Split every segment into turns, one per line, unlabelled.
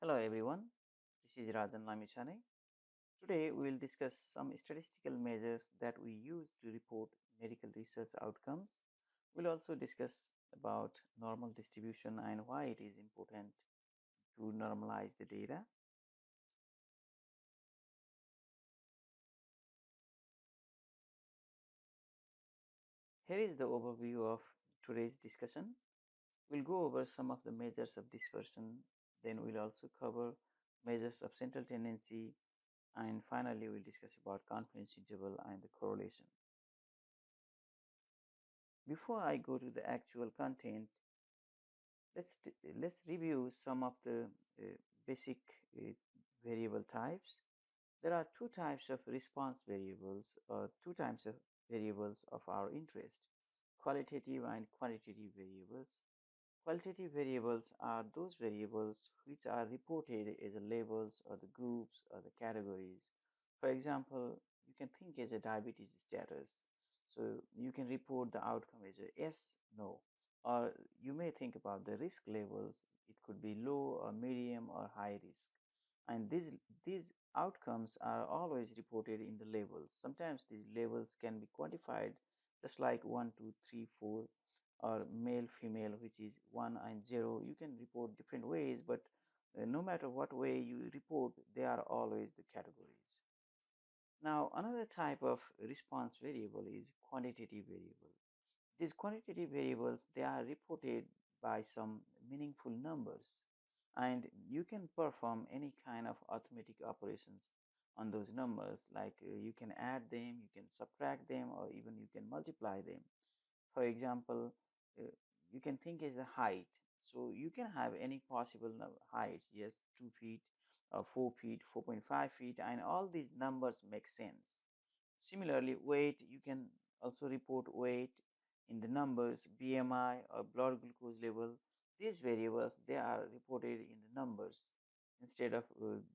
Hello everyone, this is Rajan Lamichane. Today we will discuss some statistical measures that we use to report medical research outcomes. We'll also discuss about normal distribution and why it is important to normalize the data. Here is the overview of today's discussion. We'll go over some of the measures of dispersion, then we'll also cover measures of central tendency, and finally we'll discuss about confidence interval and the correlation. Before I go to the actual content, let's review some of the basic variable types. There are two types of response variables, or two types of variables of our interest: qualitative and quantitative variables. Qualitative variables are those variables which are reported as labels or the groups or the categories. For example, you can think as a diabetes status. So you can report the outcome as a yes, no. Or you may think about the risk levels. It could be low or medium or high risk. And these outcomes are always reported in the labels. Sometimes these labels can be quantified just like 1, 2, 3, 4, or male female, which is 1 and 0. You can report different ways, but no matter what way you report, they are always the categories. Now another type of response variable is quantitative variable. These quantitative variables, they are reported by some meaningful numbers, and you can perform any kind of arithmetic operations on those numbers, like you can add them, you can subtract them, or even you can multiply them. For example, uh, you can think as a height. So you can have any possible heights, yes, 2 feet, 4 feet, 4.5 feet, and all these numbers make sense. Similarly, weight, you can also report weight in the numbers, BMI or blood glucose level. These variables, they are reported in the numbers instead of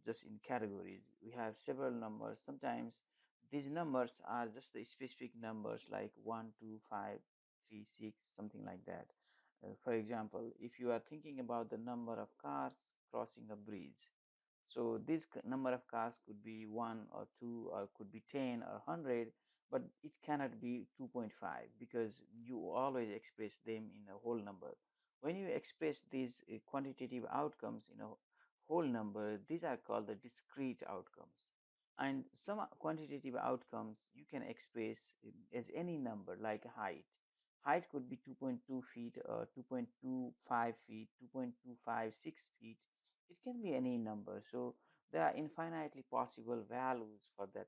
just in categories. We have several numbers. Sometimes these numbers are just the specific numbers like 1, 2, 5, 3, 6, something like that. For example, if you are thinking about the number of cars crossing a bridge, so this number of cars could be 1 or 2 or could be 10 or 100, but it cannot be 2.5 because you always express them in a whole number. When you express these quantitative outcomes in a whole number, these are called the discrete outcomes. And some quantitative outcomes you can express as any number, like height. Height could be 2.2 feet, 2.25 feet, 2.256 feet. It can be any number. So there are infinitely possible values for that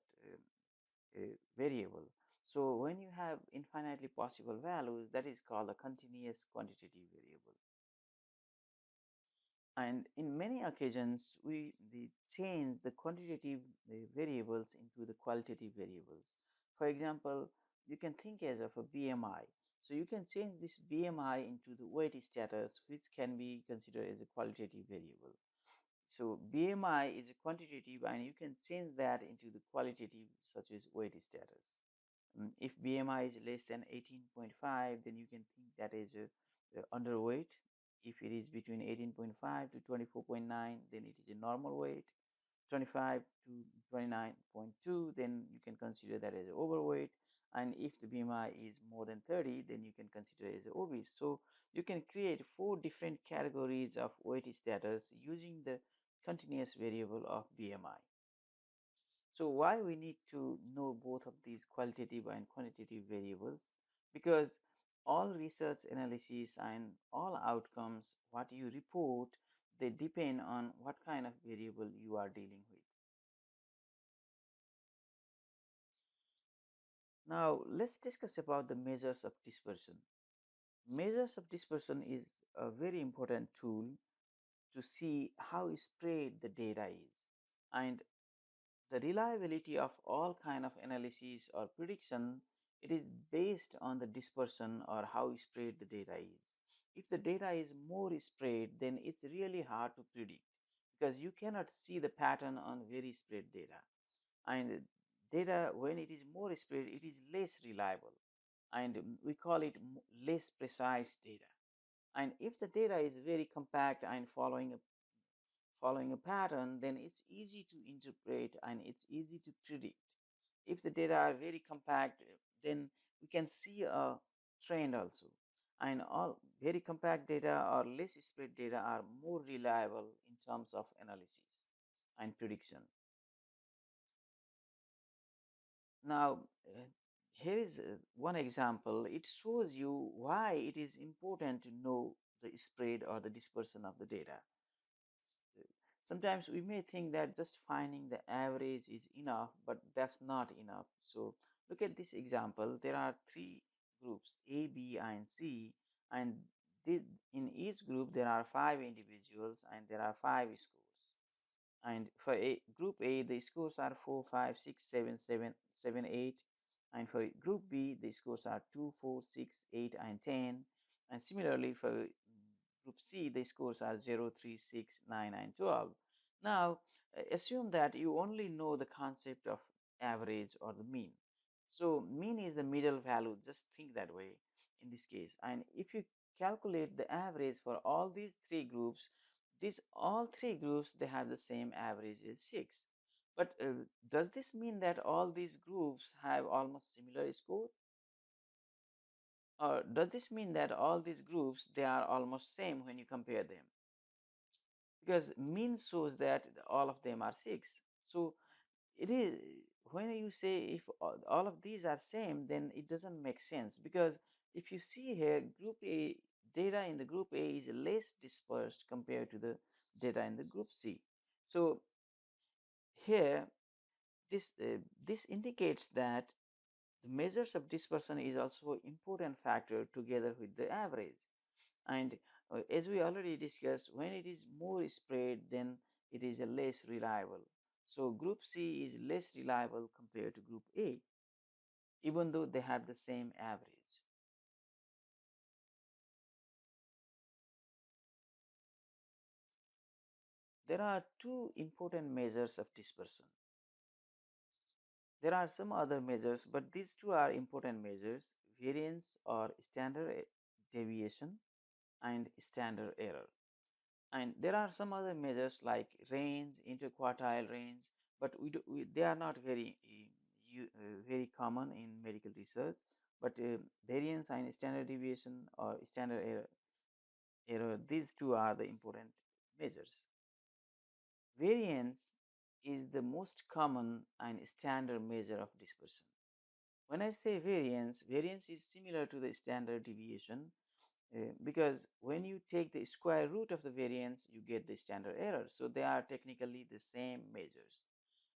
variable. So when you have infinitely possible values, that is called a continuous quantitative variable. And in many occasions, we change the quantitative variables into the qualitative variables. For example, you can think as of a BMI. So you can change this BMI into the weight status, which can be considered as a qualitative variable. So BMI is a quantitative, and you can change that into the qualitative, such as weight status. If BMI is less than 18.5, then you can think that is a underweight. If it is between 18.5 to 24.9, then it is a normal weight. 25 to 29.2, then you can consider that as overweight. And if the BMI is more than 30, then you can consider it as obese. So you can create four different categories of weight status using the continuous variable of BMI. So why we need to know both of these qualitative and quantitative variables? Because all research analysis and all outcomes, what you report, they depend on what kind of variable you are dealing with. Now let's discuss about the measures of dispersion. Measures of dispersion is a very important tool to see how spread the data is. And the reliability of all kind of analysis or prediction, it is based on the dispersion or how spread the data is. If the data is more spread, then it's really hard to predict because you cannot see the pattern on very spread data. And data, when it is more spread, it is less reliable, and we call it less precise data. And if the data is very compact and following a pattern, then it's easy to interpret and it's easy to predict. If the data are very compact, then we can see a trend also. And all very compact data or less spread data are more reliable in terms of analysis and prediction. Now, here is one example. It shows you why it is important to know the spread or the dispersion of the data. S- uh, Sometimes we may think that just finding the average is enough, but that's not enough. So, look at this example. There are three groups A, B, and C, and in each group there are five individuals and there are five scores. And for group A, the scores are 4, 5, 6, 7, 7, 7, 8. And for group B, the scores are 2, 4, 6, 8, and 10. And similarly, for group C, the scores are 0, 3, 6, 9, and 12. Now, assume that you only know the concept of average or the mean. So, mean is the middle value. Just think that way in this case. And if you calculate the average for all these three groups, these all three groups they have the same average is 6. But does this mean that all these groups have almost similar score? Or does this mean that all these groups they are almost same when you compare them? Because mean shows that all of them are 6. So it is when you say if all of these are same, then it doesn't make sense, because if you see here, group A data in the group A is less dispersed compared to the data in the group C. So here this indicates that the measures of dispersion is also important factor together with the average. And as we already discussed, when it is more spread, then it is a less reliable. So group C is less reliable compared to group A, even though they have the same average. There are two important measures of dispersion. There are some other measures, but these two are important measures: variance or standard deviation and standard error. And there are some other measures like range, interquartile range, but they are not very common in medical research. But variance and standard deviation or standard error, these two are the important measures. Variance is the most common and standard measure of dispersion. When I say variance, variance is similar to the standard deviation, because when you take the square root of the variance, you get the standard error. So they are technically the same measures.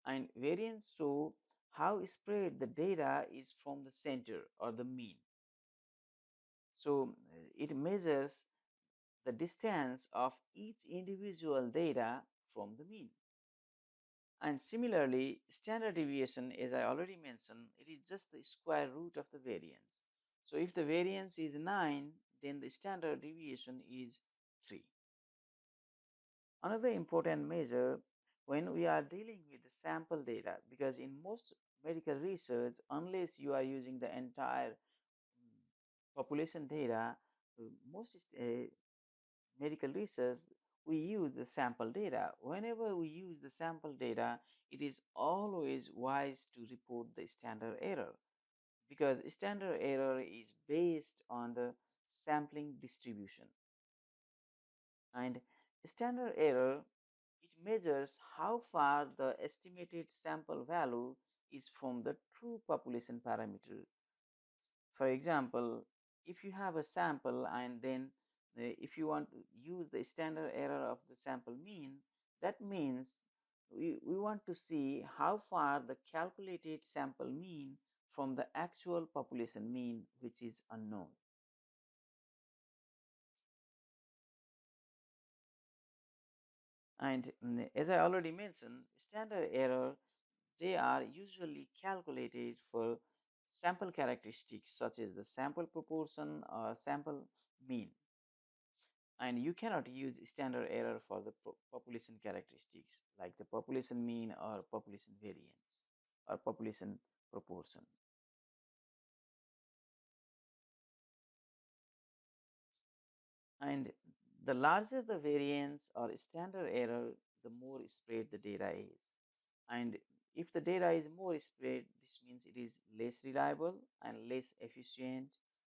And variance show how spread the data is from the center or the mean. So it measures the distance of each individual data from the mean. And similarly, standard deviation, as I already mentioned, it is just the square root of the variance. So if the variance is 9, then the standard deviation is 3. Another important measure when we are dealing with the sample data, because in most medical research, unless you are using the entire mm, population data, most medical research, we use the sample data. Whenever we use the sample data, it is always wise to report the standard error, because standard error is based on the sampling distribution. And standard error, it measures how far the estimated sample value is from the true population parameter. For example, if you have a sample and then if you want to use the standard error of the sample mean, that means we want to see how far the calculated sample mean from the actual population mean, which is unknown. And as I already mentioned, standard error, they are usually calculated for sample characteristics such as the sample proportion or sample mean. And you cannot use standard error for the population characteristics like the population mean or population variance or population proportion. And the larger the variance or standard error, the more spread the data is. And if the data is more spread, this means it is less reliable and less efficient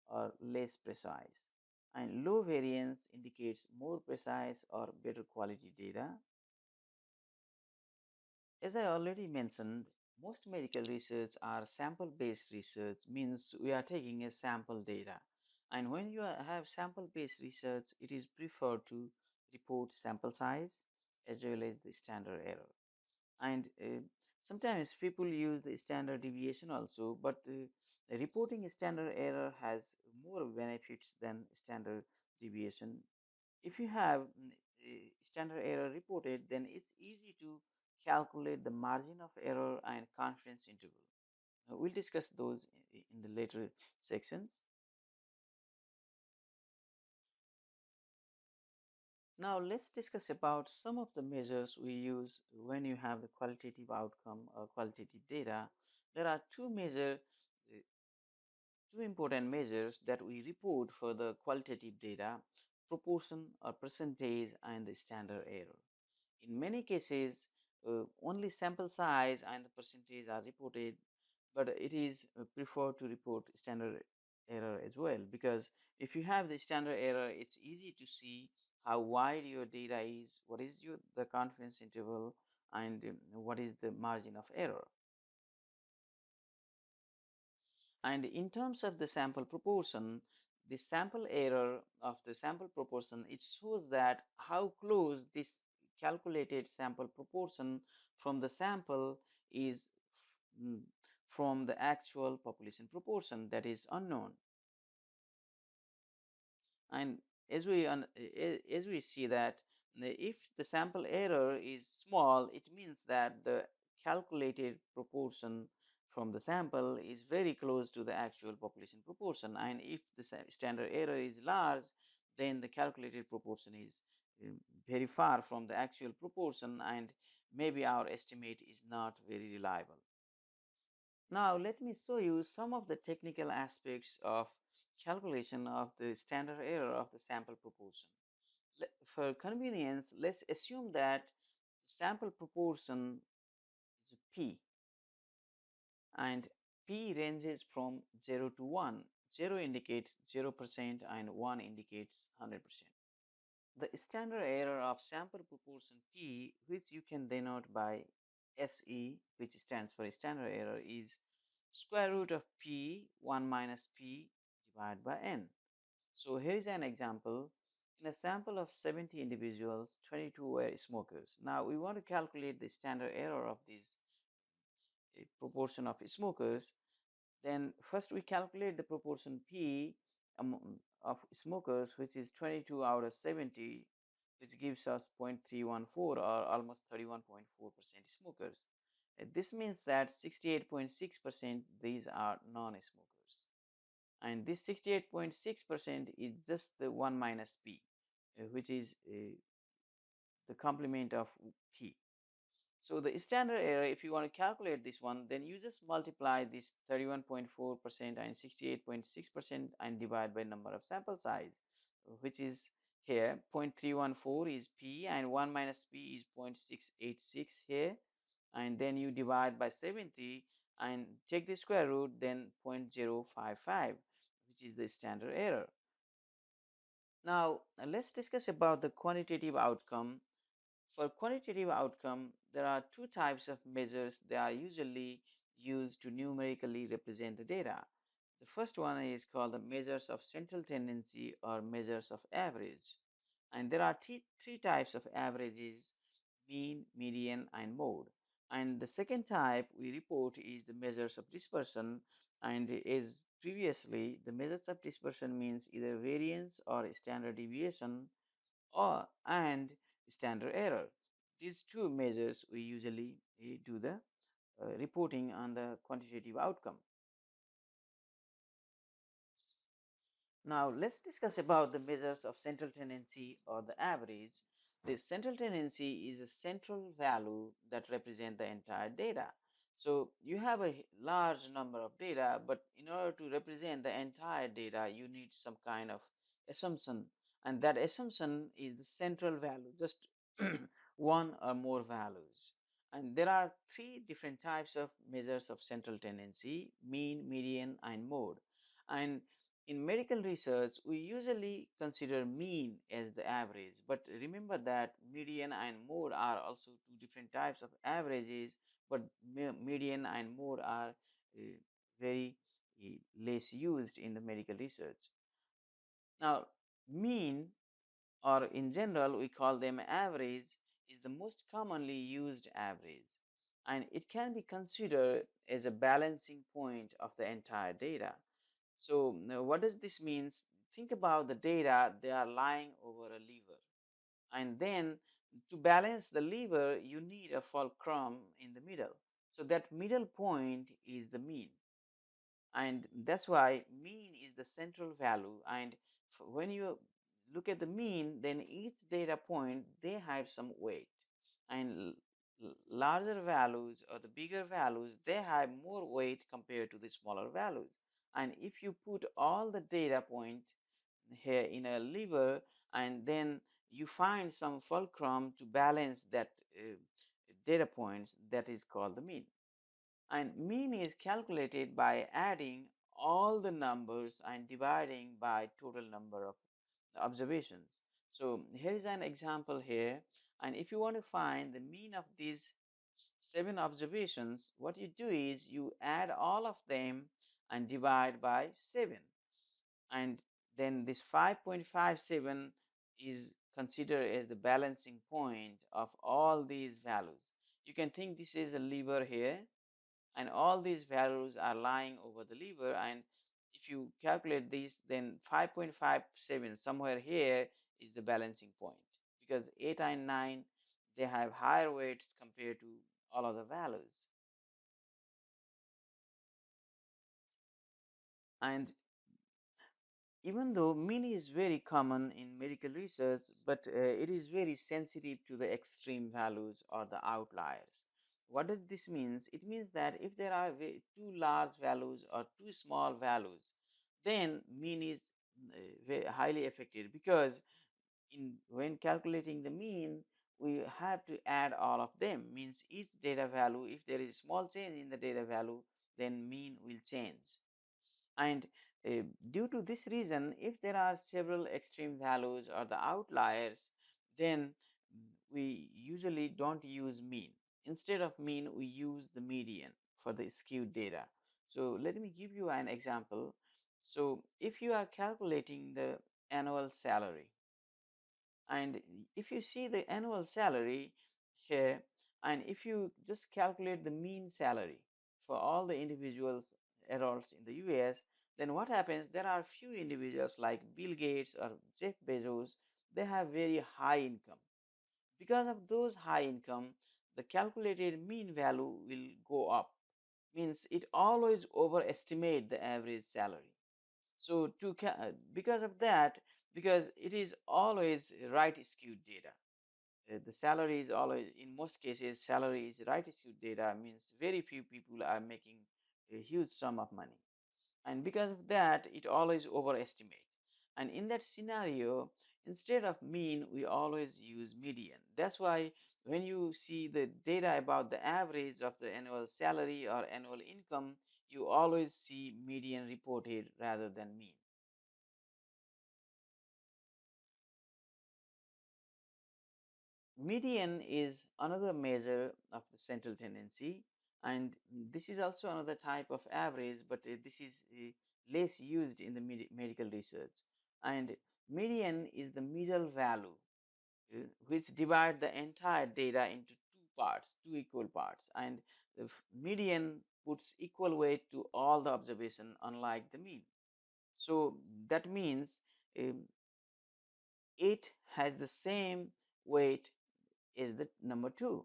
or less precise. And low variance indicates more precise or better quality data. As I already mentioned, most medical research are sample-based research, means we are taking a sample data. And when you have sample-based research, it is preferred to report sample size as well as the standard error. And sometimes people use the standard deviation also, but reporting standard error has more benefits than standard deviation. If you have standard error reported, then it's easy to calculate the margin of error and confidence interval. We'll discuss those in the later sections. Now let's discuss about some of the measures we use when you have the qualitative outcome or qualitative data. There are uh, two important measures that we report for the qualitative data: proportion or percentage and the standard error. In many cases, only sample size and the percentage are reported, but it is preferred to report standard error as well, because if you have the standard error, it's easy to see how wide your data is, what is the confidence interval, and what is the margin of error. And in terms of the sample proportion, the sample error of the sample proportion, it shows that how close this calculated sample proportion from the sample is mm, from the actual population proportion that is unknown. And as we see that if the sample error is small, it means that the calculated proportion from the sample is very close to the actual population proportion. And if the standard error is large, then the calculated proportion is very far from the actual proportion, and maybe our estimate is not very reliable. Now let me show you some of the technical aspects of calculation of the standard error of the sample proportion. For convenience, let's assume that the sample proportion is P, and P ranges from 0 to 1. 0 indicates 0% and 1 indicates 100%. The standard error of sample proportion P, which you can denote by SE, which stands for standard error, is square root of P 1 minus P divided by N. So here is an example. In a sample of 70 individuals, 22 were smokers. Now we want to calculate the standard error of this proportion of smokers. Then first we calculate the proportion P of smokers, which is 22 out of 70, which gives us 0.314 or almost 31.4% smokers. This means that 68.6% these are non-smokers. And this 68.6% is just the 1 minus P, which is the complement of P. So the standard error, if you want to calculate this one, then you just multiply this 31.4% and 68.6% and divide by number of sample size, which is here 0.314 is P and 1 minus P is 0.686 here. And then you divide by 70 and take the square root, then 0.055, which is the standard error. Now let's discuss about the quantitative outcome. For quantitative outcome, there are two types of measures that are usually used to numerically represent the data. The first one is called the measures of central tendency or measures of average. And there are three types of averages: mean, median, and mode. And the second type we report is the measures of dispersion. And as previously, the measures of dispersion means either variance or standard deviation or and standard error. These two measures we usually do the reporting on the quantitative outcome. Now let's discuss about the measures of central tendency or the average. The central tendency is a central value that represents the entire data. So you have a large number of data, but in order to represent the entire data, you need some kind of assumption, and that assumption is the central value, just one or more values. And there are three different types of measures of central tendency: mean, median, and mode. And in medical research, we usually consider mean as the average, but remember that median and mode are also two different types of averages, but median and mode are very less used in the medical research. Now, mean, or in general we call them average, is the most commonly used average, and it can be considered as a balancing point of the entire data. So now what does this mean? Think about the data, they are lying over a lever, and then to balance the lever you need a fulcrum in the middle. So that middle point is the mean, and that's why mean is the central value. And when you look at the mean, then each data point they have some weight, and larger values or the bigger values they have more weight compared to the smaller values. And if you put all the data point here in a lever, and then you find some fulcrum to balance that data points, that is called the mean. And mean is calculated by adding all the numbers and dividing by total number of observations. So here is an example here, and if you want to find the mean of these 7 observations, what you do is you add all of them and divide by 7, and then this 5.57 is considered as the balancing point of all these values. You can think this is a lever here, and all these values are lying over the lever, and if you calculate this, then 5.57 somewhere here is the balancing point, because 8 and 9 they have higher weights compared to all other values. And even though mean is very common in medical research, but it is very sensitive to the extreme values or the outliers. What does this means? It means that if there are too large values or too small values, then mean is very highly affected, because in when calculating the mean we have to add all of them. Means each data value, if there is a small change in the data value, then mean will change. And due to this reason, if there are several extreme values or the outliers, then we usually don't use mean. Instead of mean, we use the median for the skewed data. So let me give you an example. So if you are calculating the annual salary, and if you see the annual salary here, and if you just calculate the mean salary for all the individuals adults in the US, then what happens? There are few individuals like Bill Gates or Jeff Bezos, they have very high income. Because of those high income, the calculated mean value will go up. Means it always overestimate the average salary. So because of that, because it is always right skewed data. The salary is always, in most cases, salary is right skewed data, means very few people are making a huge sum of money. And because of that, it always overestimate. And in that scenario, instead of mean, we always use median. That's why when you see the data about the average of the annual salary or annual income, you always see median reported rather than mean. Median is another measure of the central tendency, and this is also another type of average, but this is less used in the medical research. And median is the middle value which divide the entire data into two parts, two equal parts, and the median puts equal weight to all the observation, unlike the mean. So that means um, it has the same weight is the number 2.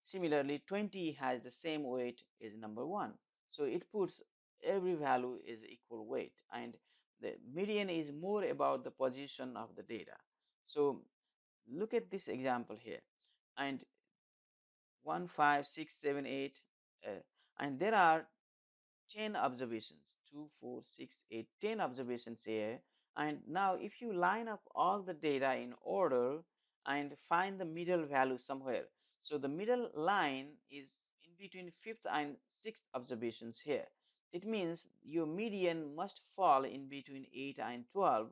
Similarly, 20 has the same weight as number 1. So it puts every value is equal weight, and the median is more about the position of the data. So look at this example here, and 1, 5, 6, 7, 8, and there are 10 observations, 2, 4, 6, 8, 10 observations here. And now if you line up all the data in order, and find the middle value somewhere. So the middle line is in between fifth and sixth observations here. It means your median must fall in between 8 and 12,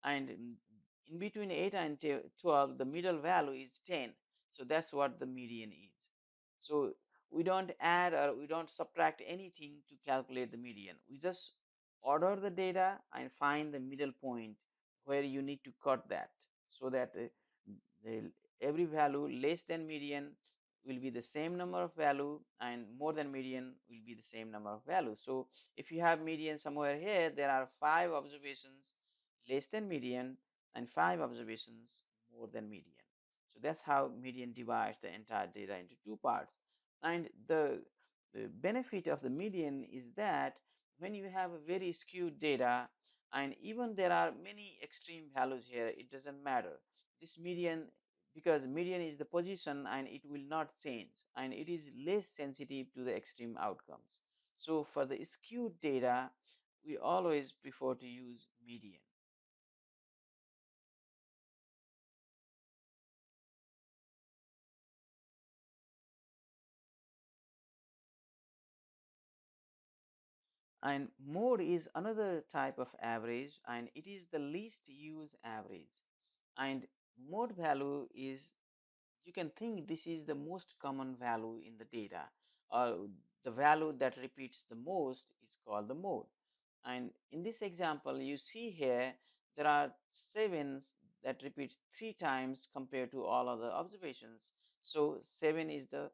and in between 8 and 12 the middle value is 10. So that's what the median is. So we don't add or we don't subtract anything to calculate the median. We just order the data and find the middle point where you need to cut that, so that the, every value less than median will be the same number of value, and more than median will be the same number of value. So if you have median somewhere here, there are 5 observations less than median and 5 observations more than median. So that's how median divides the entire data into two parts. And the benefit of the median is that when you have a very skewed data, and even there are many extreme values here, it doesn't matter. This median, because median is the position and it will not change, and it is less sensitive to the extreme outcomes. So for the skewed data, we always prefer to use median. And mode is another type of average, and it is the least used average. And mode value is, you can think this is the most common value in the data, or the value that repeats the most is called the mode. And in this example, you see here there are sevens that repeats 3 times compared to all other observations. So 7 is the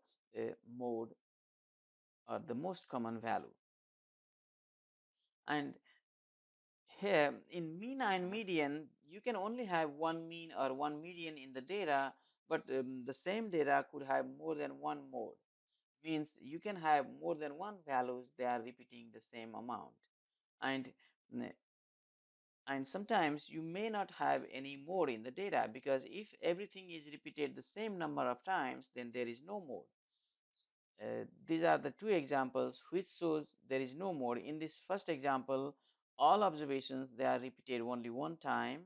mode, or the most common value. And here in mean and median, you can only have one mean or one median in the data, but the same data could have more than one mode. Means you can have more than one values, they are repeating the same amount. And and sometimes you may not have any mode in the data, because if everything is repeated the same number of times, then there is no mode. These are the two examples which shows there is no mode. In this first example, all observations they are repeated only one time,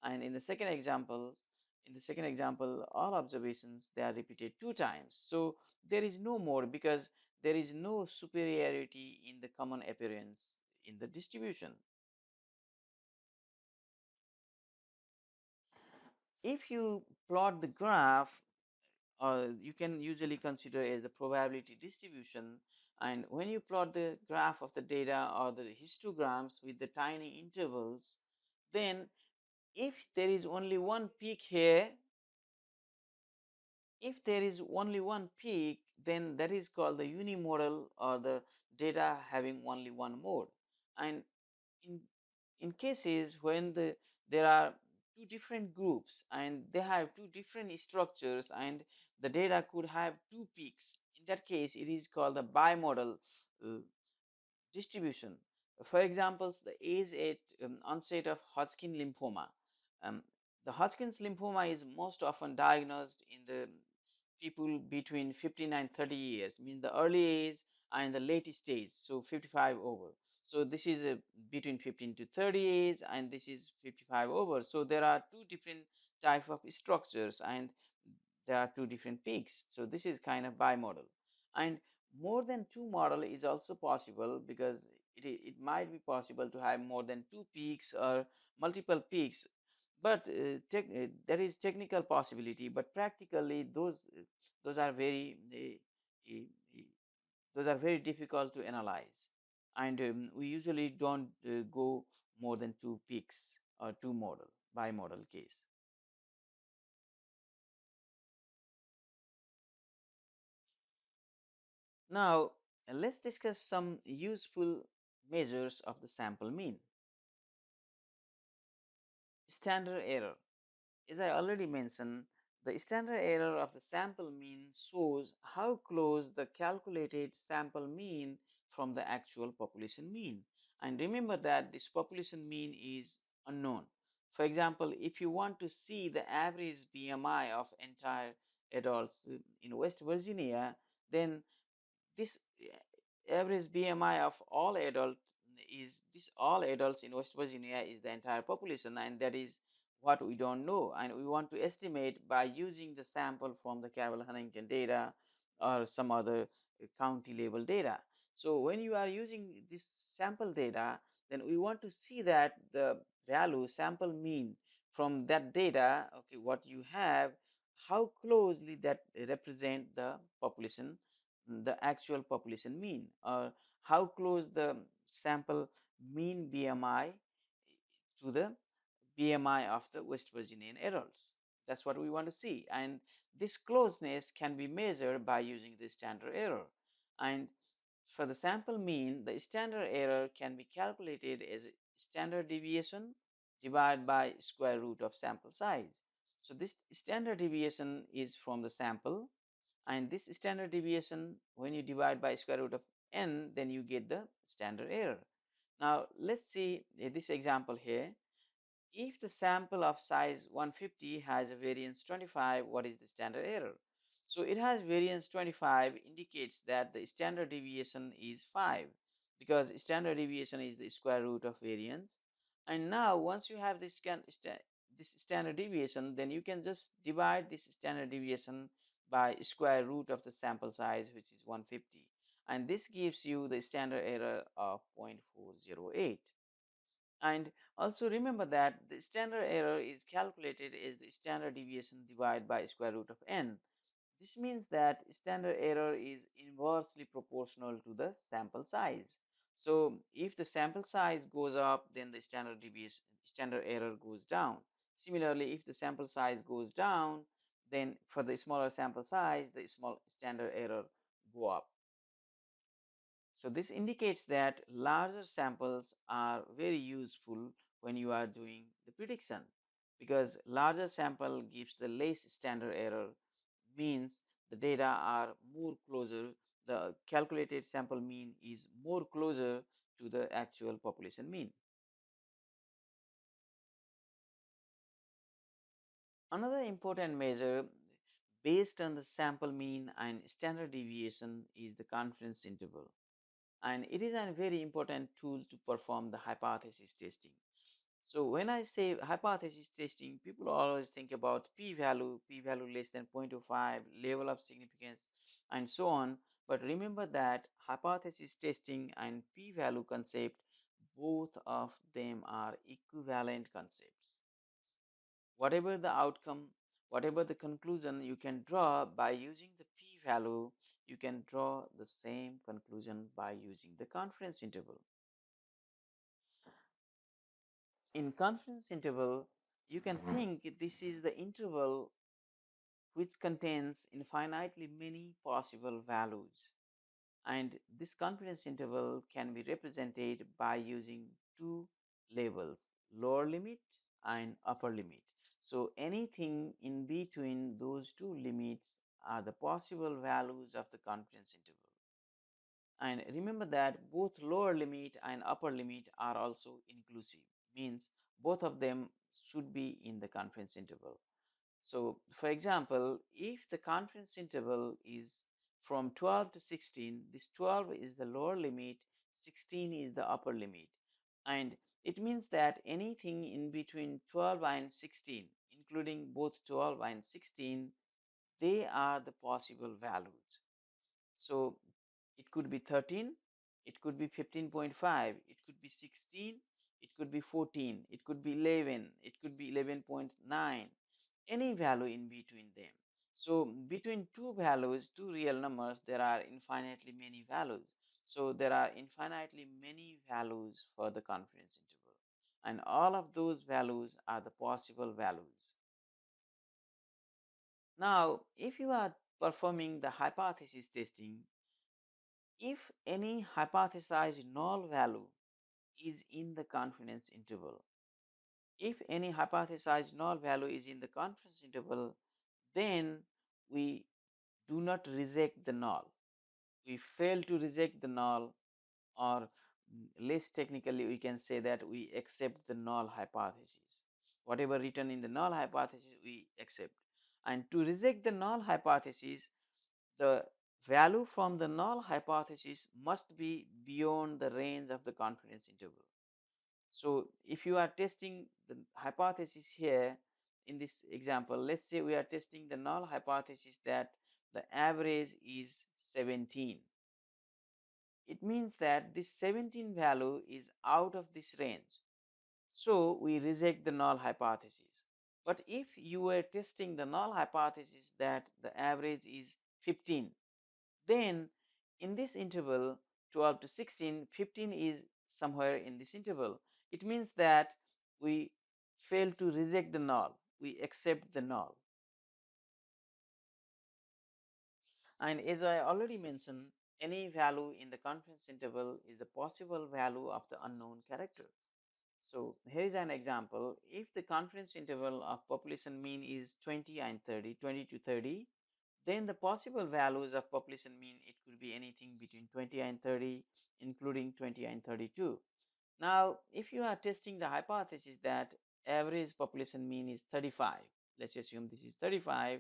and in the second example, all observations they are repeated 2 times. So there is no mode, because there is no superiority in the common appearance in the distribution. If you plot the graph, you can usually consider as the probability distribution, and when you plot the graph of the data or the histograms with the tiny intervals, then if there is only one peak here, if there is only one peak, then that is called the unimodal, or the data having only one mode. And in cases when there are two different groups and they have two different structures, and the data could have two peaks, in that case it is called the bimodal uh, distribution. For example, the age at onset of Hodgkin lymphoma. Um, the Hodgkin's lymphoma is most often diagnosed in the people between 15 and 30 years, means the early age and the late stage, so 55 over. So this is between 15 to 30 age, and this is 55 over. So there are two different type of structures, and there are two different peaks. So this is kind of bimodal. And more than two model is also possible, because it might be possible to have more than two peaks or multiple peaks, but there is technical possibility, but practically those are very difficult to analyze, and we usually don't go more than two peaks or two model bimodal case. Now let's discuss some useful measures of the sample mean. Standard error. As I already mentioned, the standard error of the sample mean shows how close the calculated sample mean from the actual population mean. And remember that this population mean is unknown. For example, if you want to see the average BMI of entire adults in West Virginia, then this average BMI of all adults in West Virginia is the entire population, and that is what we don't know, and we want to estimate by using the sample from the Campbell-Huntington data or some other county level data. So when you are using this sample data, then we want to see that the value sample mean from that data, okay, what you have, how closely that represent the population, the actual population mean, or how close the sample mean BMI to the BMI of the West Virginian adults. That's what we want to see. And this closeness can be measured by using the standard error. And for the sample mean, the standard error can be calculated as standard deviation divided by square root of sample size. So this standard deviation is from the sample, and this standard deviation, when you divide by square root of n, then you get the standard error. Now let's see this example here. If the sample of size 150 has a variance 25, what is the standard error? So it has variance 25, indicates that the standard deviation is 5, because standard deviation is the square root of variance. And now once you have this standard deviation, then you can just divide this standard deviation by square root of the sample size, which is 150. And this gives you the standard error of 0.408. And also remember that the standard error is calculated as the standard deviation divided by square root of n. This means that standard error is inversely proportional to the sample size. So if the sample size goes up, then the standard deviation, standard error goes down. Similarly, if the sample size goes down, then for the smaller sample size, the small standard error go up. So this indicates that larger samples are very useful when you are doing the prediction, because larger sample gives the less standard error, means the data are more closer, the calculated sample mean is more closer to the actual population mean. Another important measure based on the sample mean and standard deviation is the confidence interval, and it is a very important tool to perform the hypothesis testing. So when I say hypothesis testing, people always think about p-value, p-value less than 0.25, level of significance, and so on. But remember that hypothesis testing and p-value concept, both of them are equivalent concepts. Whatever the outcome, whatever the conclusion you can draw by using the p-value, you can draw the same conclusion by using the confidence interval. In confidence interval, you can think this is the interval which contains infinitely many possible values, and this confidence interval can be represented by using two labels, lower limit and upper limit. So anything in between those two limits are the possible values of the confidence interval. And remember that both lower limit and upper limit are also inclusive, means both of them should be in the confidence interval. So for example, if the confidence interval is from 12 to 16, this 12 is the lower limit, 16 is the upper limit. And it means that anything in between 12 and 16, including both 12 and 16, they are the possible values. So it could be 13, it could be 15.5, it could be 16, it could be 14, it could be 11, it could be 11.9, any value in between them. So between two values, two real numbers, there are infinitely many values. So there are infinitely many values for the confidence interval, and all of those values are the possible values. Now, if you are performing the hypothesis testing, if any hypothesized null value is in the confidence interval, if any hypothesized null value is in the confidence interval, then we do not reject the null. We fail to reject the null, or less technically, we can say that we accept the null hypothesis. Whatever written in the null hypothesis, we accept. And to reject the null hypothesis, the value from the null hypothesis must be beyond the range of the confidence interval. So if you are testing the hypothesis here in this example, let's say we are testing the null hypothesis that the average is 17. It means that this 17 value is out of this range. So we reject the null hypothesis. But if you were testing the null hypothesis that the average is 15, then in this interval 12 to 16, 15 is somewhere in this interval. It means that we fail to reject the null, we accept the null. And as I already mentioned, any value in the confidence interval is the possible value of the unknown character. So here is an example. If the confidence interval of population mean is 20 and 30, 20 to 30, then the possible values of population mean, it could be anything between 20 and 30, including 20 and 32. Now, if you are testing the hypothesis that average population mean is 35, let's assume this is 35,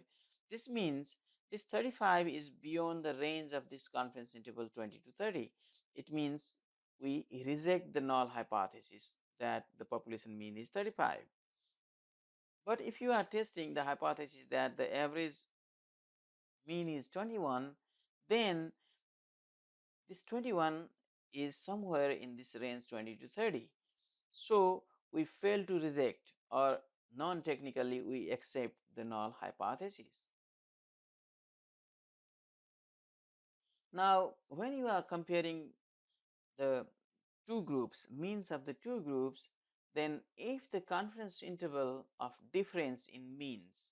this means this 35 is beyond the range of this confidence interval 20 to 30. It means we reject the null hypothesis that the population mean is 35. But if you are testing the hypothesis that the average mean is 21, then this 21 is somewhere in this range 20 to 30. So we fail to reject, or non-technically we accept the null hypothesis. Now when you are comparing the two groups, means of the two groups, then if the confidence interval of difference in means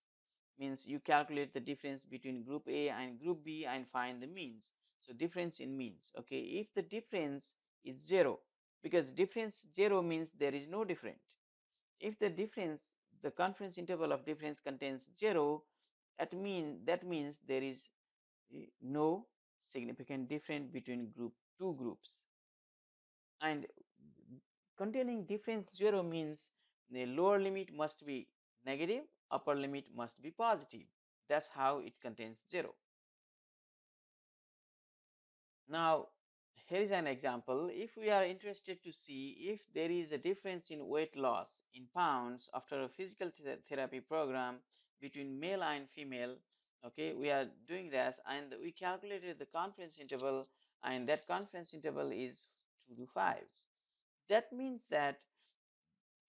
you calculate the difference between group A and group B and find the means. So difference in means, okay, if the difference is 0, because difference 0 means there is no difference. If the difference, the confidence interval of difference contains 0, that means there is no significant difference between two groups. And containing difference 0 means the lower limit must be negative, upper limit must be positive. That's how it contains 0. Now here is an example. If we are interested to see if there is a difference in weight loss in pounds after a physical therapy program between male and female, okay, we are doing this and we calculated the confidence interval, and that confidence interval is 2 to 5. That means that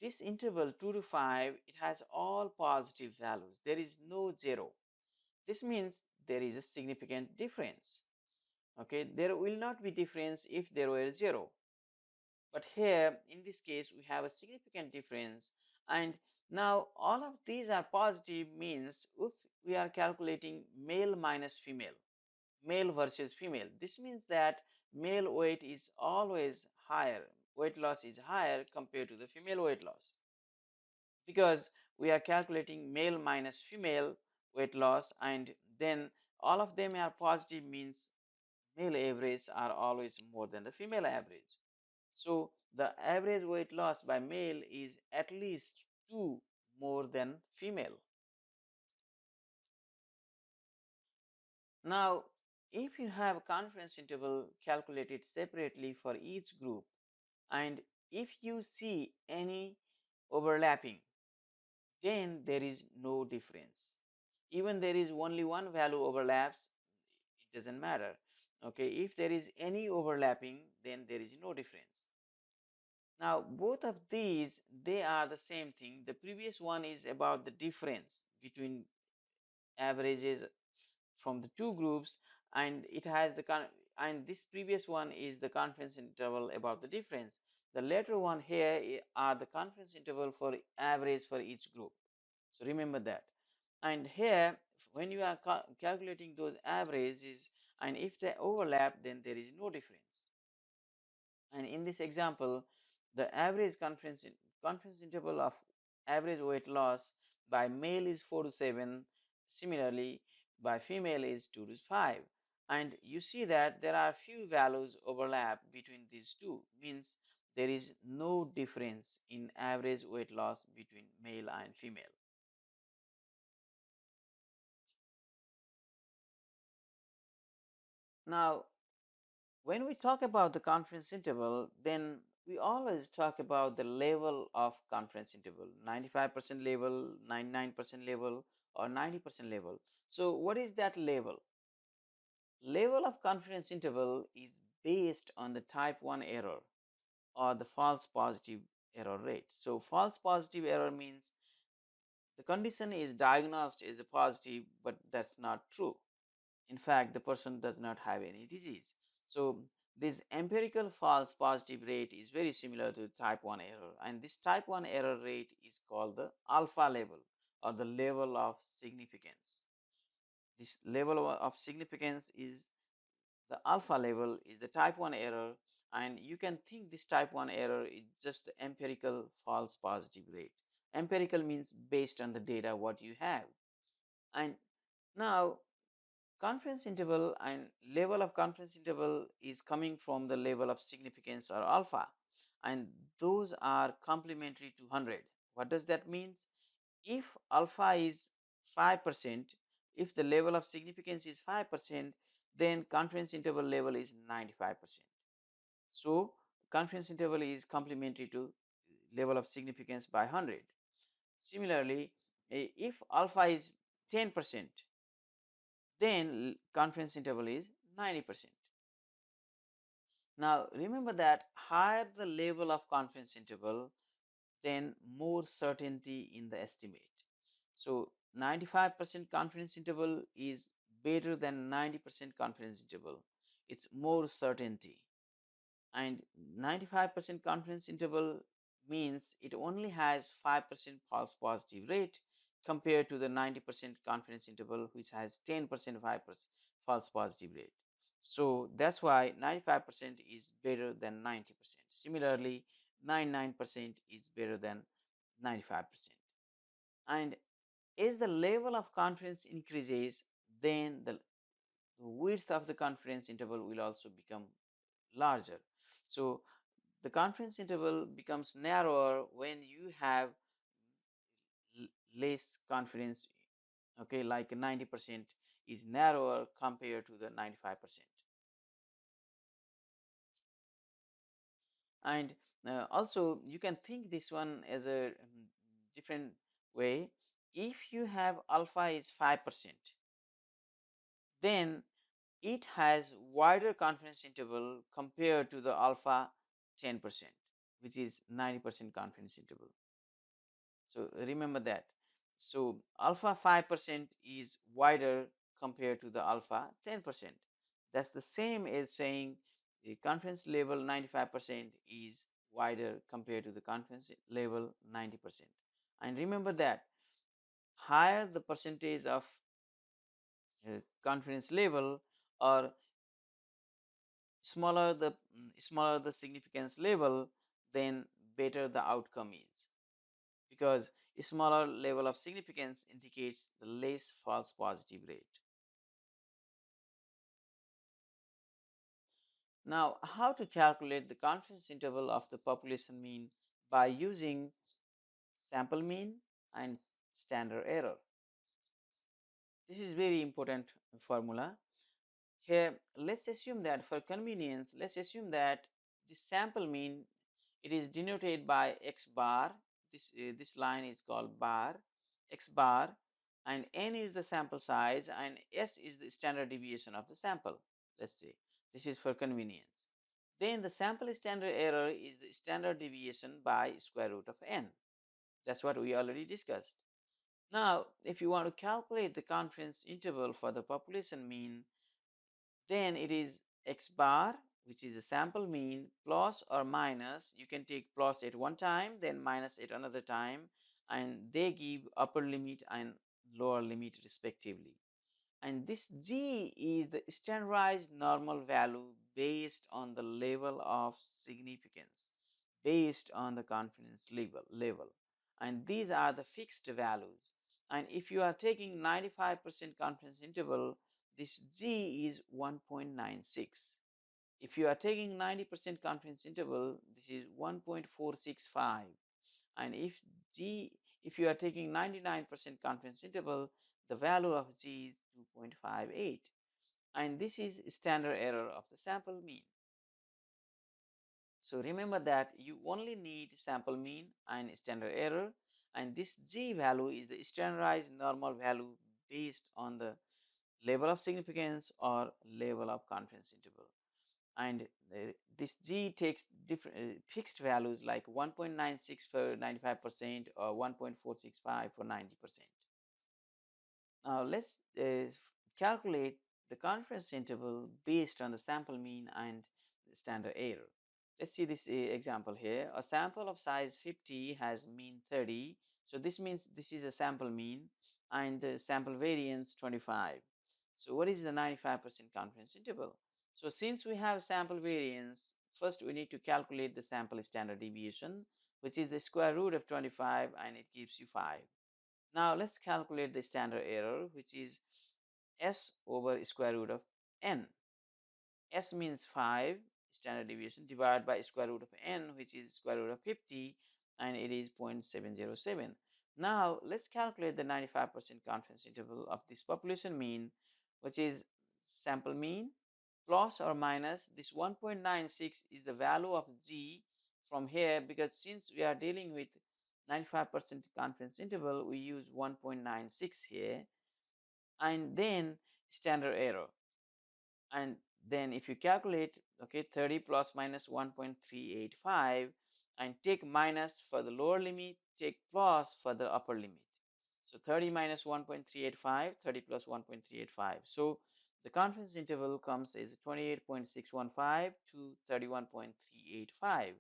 this interval 2 to 5, it has all positive values. There is no 0. This means there is a significant difference. Okay, there will not be difference if there were 0. But here in this case we have a significant difference, and now all of these are positive, means if we are calculating male minus female, male versus female, this means that male weight is always higher, weight loss is higher compared to the female weight loss, because we are calculating male minus female weight loss, and then all of them are positive, means male average are always more than the female average. So the average weight loss by male is at least 2 more than female. Now if you have confidence interval calculated separately for each group, and if you see any overlapping, then there is no difference. Even there is only one value overlaps, it doesn't matter. Okay, if there is any overlapping, then there is no difference. Now both of these, they are the same thing. The previous one is about the difference between averages from the two groups, and it has and this previous one is the confidence interval about the difference. The later one here are the confidence interval for average for each group. So remember that. And here when you are calculating those averages, and if they overlap, then there is no difference. And in this example, the average confidence interval of average weight loss by male is 4 to 7. Similarly, by female is 2 to 5. And you see that there are few values overlap between these two, means there is no difference in average weight loss between male and female. Now when we talk about the confidence interval, then We always talk about the level of confidence interval, 95% level, 99% level, or 90% level. So what is that level? Level of confidence interval is based on the type 1 error or the false positive error rate. So false positive error means the condition is diagnosed as a positive, but that's not true. In fact, the person does not have any disease. So this empirical false positive rate is very similar to type 1 error, and this type 1 error rate is called the alpha level or the level of significance. This level of significance is the alpha level is the type 1 error, and you can think this type 1 error is just the empirical false positive rate. Empirical means based on the data what you have. And now confidence interval and level of confidence interval is coming from the level of significance or alpha, and those are complementary to 100. What does that mean? If alpha is 5%, if the level of significance is 5%, then confidence interval level is 95%. So confidence interval is complementary to level of significance by 100. Similarly, if alpha is 10%, then confidence interval is 90%. Now remember that higher the level of confidence interval, then more certainty in the estimate. So 95% confidence interval is better than 90% confidence interval. It's more certainty. And 95% confidence interval means it only has 5% false positive rate compared to the 90% confidence interval which has 10% 5% false positive rate. So that's why 95% is better than 90%. Similarly, 99% is better than 95%. And as the level of confidence increases, then the width of the confidence interval will also become larger. So the confidence interval becomes narrower when you have less confidence. Okay, like 90% is narrower compared to the 95%. And also you can think this one as a different way. If you have alpha is 5%, then it has wider confidence interval compared to the alpha 10%, which is 90% confidence interval. So remember that. So alpha 5% is wider compared to the alpha 10%. That's the same as saying the confidence level 95% is wider compared to the confidence level 90%. And remember that higher the percentage of confidence level, or smaller the significance level, then better the outcome is, because a smaller level of significance indicates the less false positive rate. Now, how to calculate the confidence interval of the population mean by using sample mean and standard error. This is very important formula. Here, let's assume that for convenience, let's assume that the sample mean, it is denoted by x bar. This line is called bar, x bar, and n is the sample size, and s is the standard deviation of the sample. Let's say this is for convenience. Then the sample standard error is the standard deviation by square root of n. That's what we already discussed. Now, if you want to calculate the confidence interval for the population mean, then it is x bar, which is a sample mean, plus or minus. You can take plus at one time, then minus at another time, and they give upper limit and lower limit respectively. And this g is the standardized normal value based on the level of significance, based on the confidence level. And these are the fixed values. And if you are taking 95% confidence interval, this g is 1.96. If you are taking 90% confidence interval, this is 1.465. And if you are taking 99% confidence interval, the value of g is 2.58. And this is standard error of the sample mean. So remember that you only need sample mean and standard error, and this G value is the standardized normal value based on the level of significance or level of confidence interval. And this G takes different fixed values like 1.96 for 95% or 1.465 for 90%. Now let's calculate the confidence interval based on the sample mean and the standard error. Let's see this example here. A sample of size 50 has mean 30. So this means this is a sample mean and the sample variance 25. So what is the 95% confidence interval? So since we have sample variance, first we need to calculate the sample standard deviation, which is the square root of 25, and it gives you 5. Now let's calculate the standard error, which is S over square root of n. S means 5 standard deviation divided by square root of n, which is square root of 50, and it is 0.707. Now let's calculate the 95% confidence interval of this population mean, which is sample mean plus or minus this 1.96 is the value of G from here, because since we are dealing with 95% confidence interval, we use 1.96 here, and then standard error. And then if you calculate, okay, 30 plus minus 1.385, and take minus for the lower limit, take plus for the upper limit. So 30 minus 1.385, 30 plus 1.385. So the confidence interval comes as 28.615 to 31.385.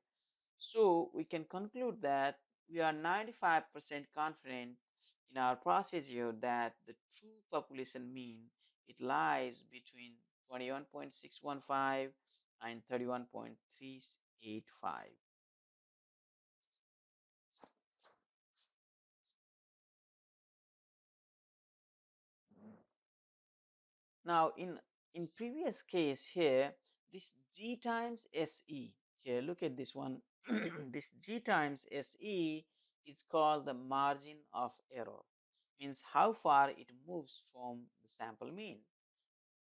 So we can conclude that we are 95% confident in our procedure that the true population mean, it lies between 21.615 and 31.385. Now in previous case here, this G times SE, here look at this one, this G times SE is called the margin of error, means how far it moves from the sample mean,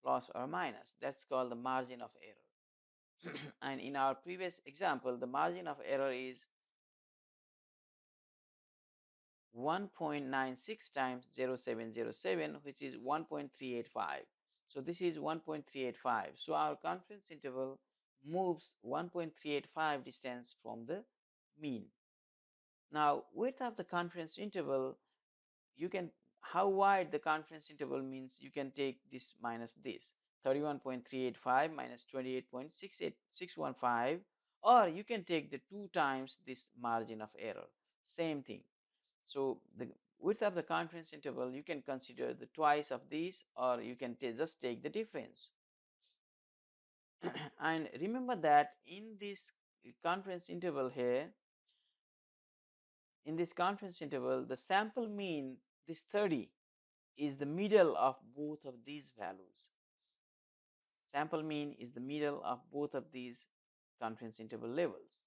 plus or minus. That's called the margin of error. And in our previous example, the margin of error is 1.96 times 0707, which is 1.385. So this is 1.385. So our confidence interval moves 1.385 distance from the mean. Now width of the confidence interval, you can, how wide the confidence interval means, you can take this minus this 31.385 minus 28.68615, or you can take the 2 times this margin of error, same thing. So the width of the confidence interval, you can consider the twice of this, or you can just take the difference. And remember that in this confidence interval here, in this confidence interval, the sample mean, this 30, is the middle of both of these values. Sample mean is the middle of both of these confidence interval levels.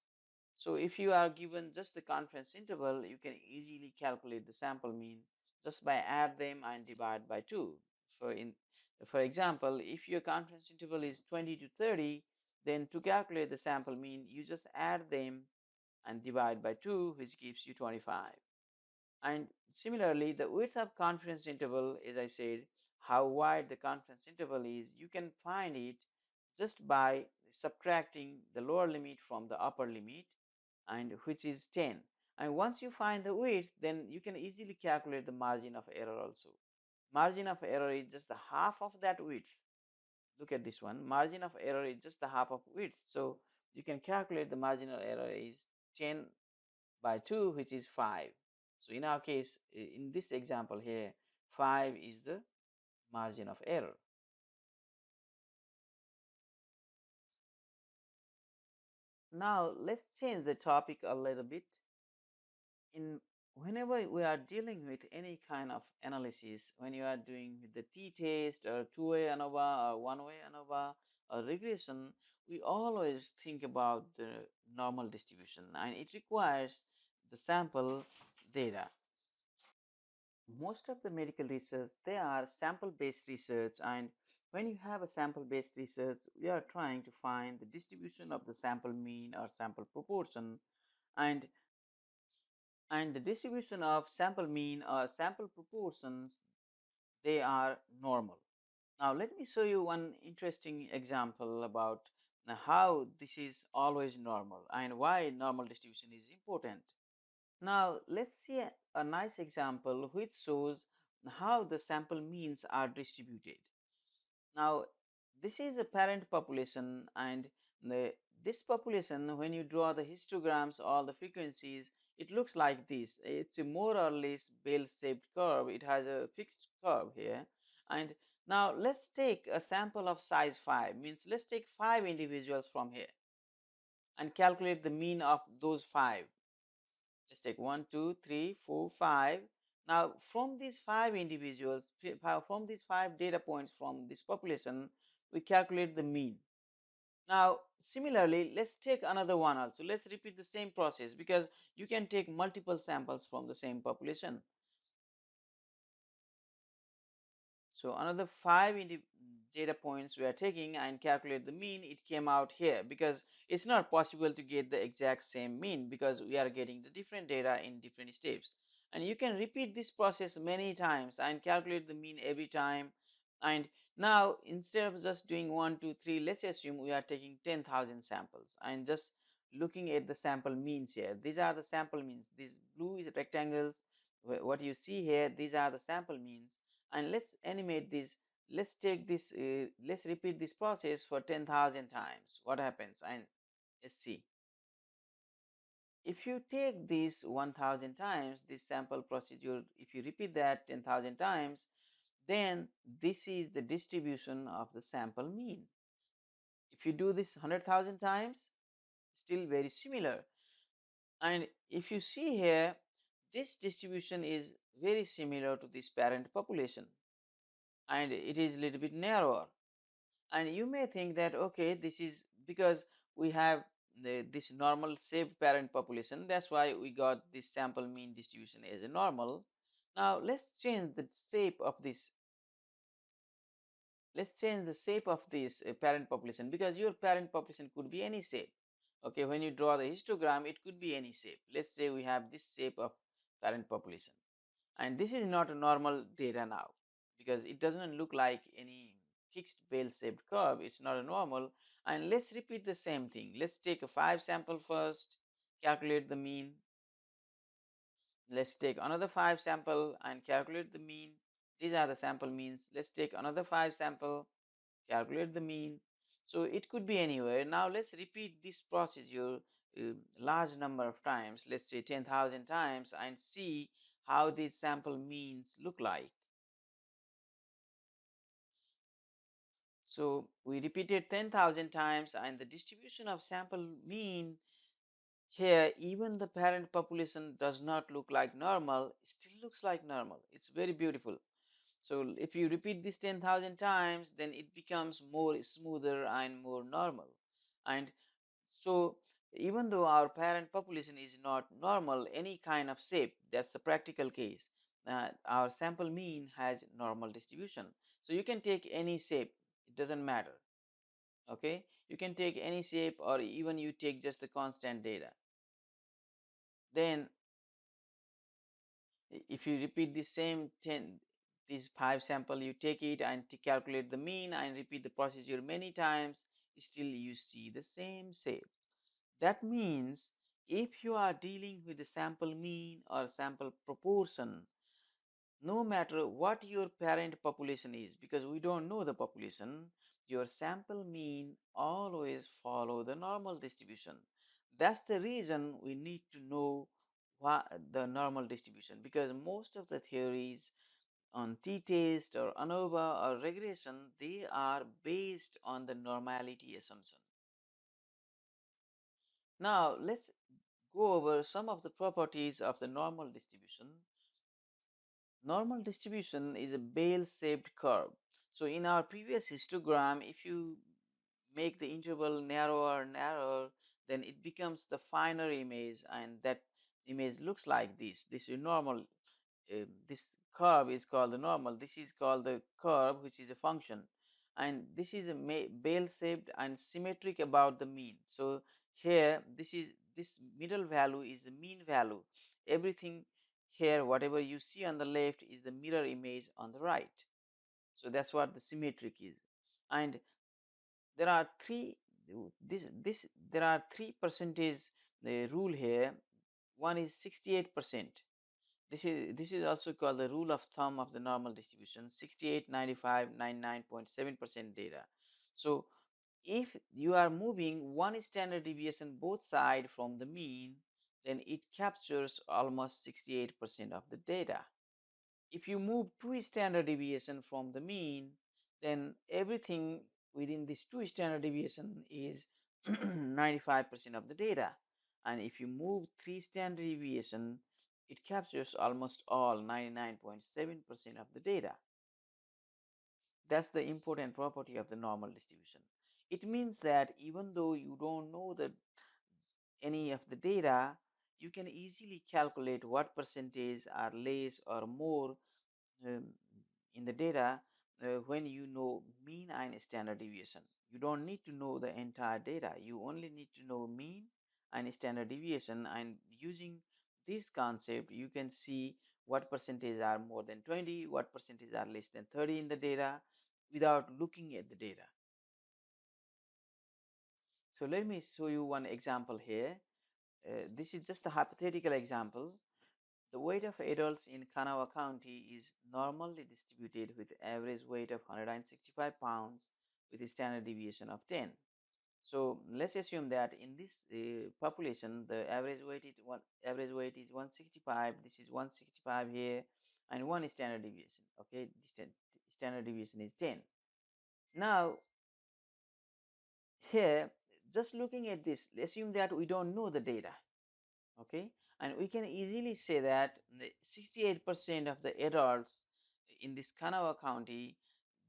So if you are given just the confidence interval, you can easily calculate the sample mean just by add them and divide by 2. For example, if your confidence interval is 20 to 30, then to calculate the sample mean, you just add them and divide by 2, which gives you 25. And similarly, the width of confidence interval, as I said, how wide the confidence interval is, you can find it just by subtracting the lower limit from the upper limit, and which is 10. And once you find the width, then you can easily calculate the margin of error also. Margin of error is just the half of that width. Look at this one. Margin of error is just the half of width. So you can calculate the marginal error is 10 by 2, which is 5. So in our case, in this example here, 5 is the margin of error. Now let's change the topic a little bit. In whenever we are dealing with any kind of analysis, when you are doing the t-test or two-way ANOVA or one-way ANOVA or regression, we always think about the normal distribution, and it requires the sample data. Most of the medical research, they are sample based research, and When you have a sample-based research, we are trying to find the distribution of the sample mean or sample proportion, and the distribution of sample mean or sample proportions, they are normal. Now let me show you one interesting example about how this is always normal and why normal distribution is important. Now let's see a nice example which shows how the sample means are distributed. Now, this is a parent population, and this population, when you draw the histograms, all the frequencies, it looks like this. It's a more or less bell-shaped curve. It has a fixed curve here. And now let's take a sample of size 5, means let's take 5 individuals from here and calculate the mean of those 5. Just take 1, 2, 3, 4, 5. Now, from these 5 individuals, from these 5 data points from this population, we calculate the mean. Now, similarly, let's take another one also. Let's repeat the same process because you can take multiple samples from the same population. So another 5 data points we are taking and calculate the mean, it came out here because it's not possible to get the exact same mean because we are getting the different data in different steps. And you can repeat this process many times and calculate the mean every time. And now instead of just doing 1, 2, 3, let's assume we are taking 10,000 samples and just looking at the sample means here. These are the sample means. These blue is rectangles. What you see here, these are the sample means, and let's animate this. Let's take this, let's repeat this process for 10,000 times. What happens? And let's see. If you take this 1,000 times, this sample procedure, if you repeat that 10,000 times, then this is the distribution of the sample mean. If you do this 100,000 times, still very similar. And if you see here, this distribution is very similar to this parent population, and it is a little bit narrower. And you may think that okay, this is because we have this normal saved parent population, that's why we got this sample mean distribution as a normal. Now let's change the shape of this parent population, because your parent population could be any shape. Okay, when you draw the histogram, it could be any shape. Let's say we have this shape of parent population, and this is not a normal data now because it doesn't look like any fixed bell shaped curve. It's not a normal. And let's repeat the same thing. Let's take a 5 sample first, calculate the mean. Let's take another 5 sample and calculate the mean. These are the sample means. Let's take another 5 sample, calculate the mean. So it could be anywhere. Now let's repeat this procedure large number of times, let's say 10,000 times, and see how these sample means look like. So we repeated 10,000 times, and the distribution of sample mean here, even the parent population does not look like normal, it still looks like normal. It's very beautiful. So if you repeat this 10,000 times, then it becomes more smoother and more normal. And so even though our parent population is not normal, any kind of shape, that's the practical case, our sample mean has normal distribution. So you can take any shape, it doesn't matter. Okay, you can take any shape, or even you take just the constant data. Then if you repeat the same 10, this 5 sample, you take it and to calculate the mean and repeat the procedure many times, still you see the same shape. That means if you are dealing with the sample mean or sample proportion, no matter what your parent population is, because we don't know the population, your sample mean always follow the normal distribution. That's the reason we need to know what the normal distribution, because most of the theories on t-test or ANOVA or regression, they are based on the normality assumption. Now let's go over some of the properties of the normal distribution. Normal distribution is a bell-shaped curve. So in our previous histogram, if you make the interval narrower and narrower, then it becomes the finer image, and that image looks like this. This is normal. This curve is called the normal. This is called the curve, which is a function. and this is a bell shaped and symmetric about the mean. So here this middle value is the mean value. Everything here, whatever you see on the left, is the mirror image on the right. So that's what the symmetric is. And there are three percentage rule here. One is 68%. This is also called the rule of thumb of the normal distribution. 68, 95, 99.7% data. So if you are moving one standard deviation both side from the mean, then it captures almost 68% of the data. If you move two standard deviation from the mean, then everything within this two standard deviation is 95% of the data. And if you move three standard deviation, it captures almost all 99.7% of the data. That's the important property of the normal distribution. It means that even though you don't know any of the data, you can easily calculate what percentage are less or more um, in the data when you know mean and standard deviation. You don't need to know the entire data. You only need to know mean and standard deviation, and using this concept you can see what percentage are more than 20, what percentage are less than 30 in the data without looking at the data. So let me show you one example here. This is just a hypothetical example. The weight of adults in Kanawha County is normally distributed with average weight of 165 pounds with a standard deviation of 10. So let's assume that in this population, the average weight is 165. This is 165 here, and one standard deviation. Okay, standard deviation is 10. Now here, just looking at this, assume that we don't know the data. Okay, and we can easily say that 68% of the adults in this Kanawha County,